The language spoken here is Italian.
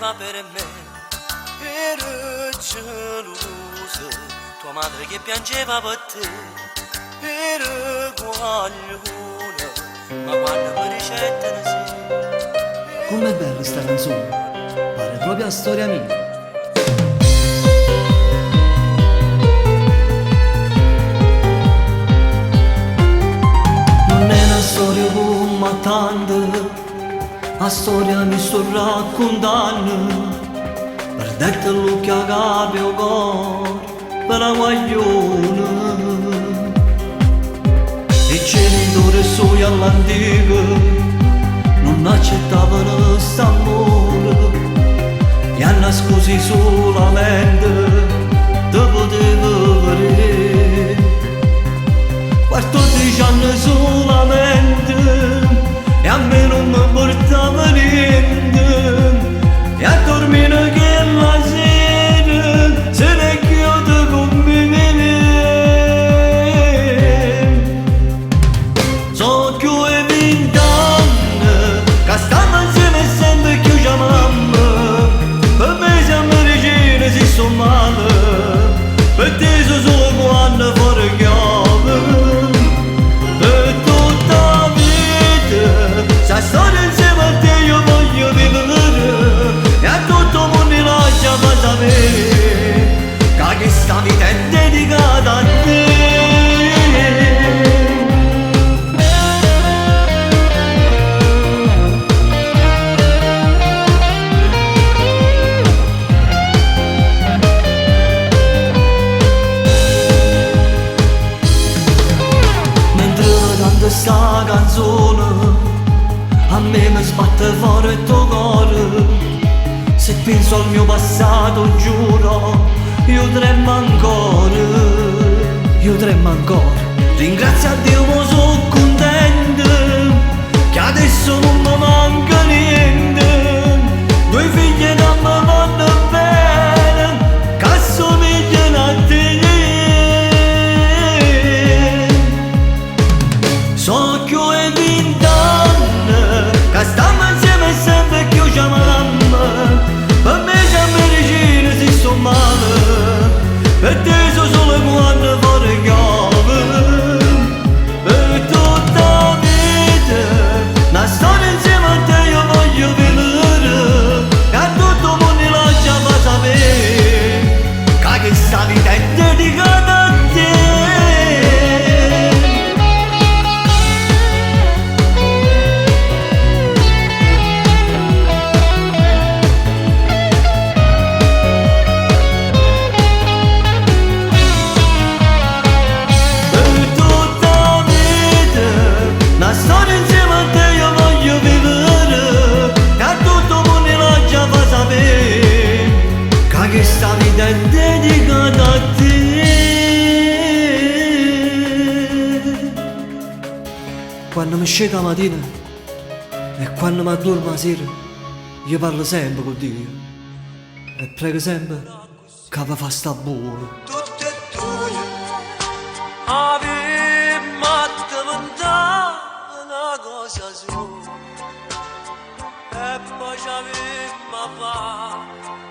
piangeva per me, ero gelosa, tua madre che piangeva per te, ero guagliona, ma quando mi ricetta sì. Com'è bella sta canzone, pare proprio la storia mia. Non è una storia come tante, la storia mi sto raccontando, per dette lo che capi o cuore, per la guagliona. I genitori suoi all'antica non accettavano st'amore, gli hanno nascosti solamente te potevo vedere. 14 anni solamente e a me non mi portava niente, e a dormire che la sera se ne chiude con me. So che ho 20 anni che stiamo insieme sempre chiusi a mamma, per me siamo vicini si sto male, per te sono solo quando fuori chiave. Sta storia insieme a te io voglio vivere, e a tutto il mondo lascia per sapere che questa vita è dedicata a te. Mentre canta sta canzone a me mi sbatte fuori il tuo cuore, se penso al mio passato giuro, io tremo ancora, io tremo ancora. Ringrazio a Dio ma sono contento, che adesso non mi manca niente, due figlie che mi vanno bene, che assomigliano a te. So che ho 20 anni che stiamo insieme sempre chiusi a mamma, per me siamo vicini si sto male, per te sono solo quando fuori chiave. Per tutta la vita una storia insieme a te io voglio vivere, che a tutto il mondo lascia per sapere che questa vita è dedicata a te. Questa vita è dedicata a te. Quando mi scendo la mattina e quando mi addormo la sera, io parlo sempre con Dio e prego sempre che vi fa sta buono. Tutte e due avemmo diventato una cosa sola, e poi ci avemmo fatto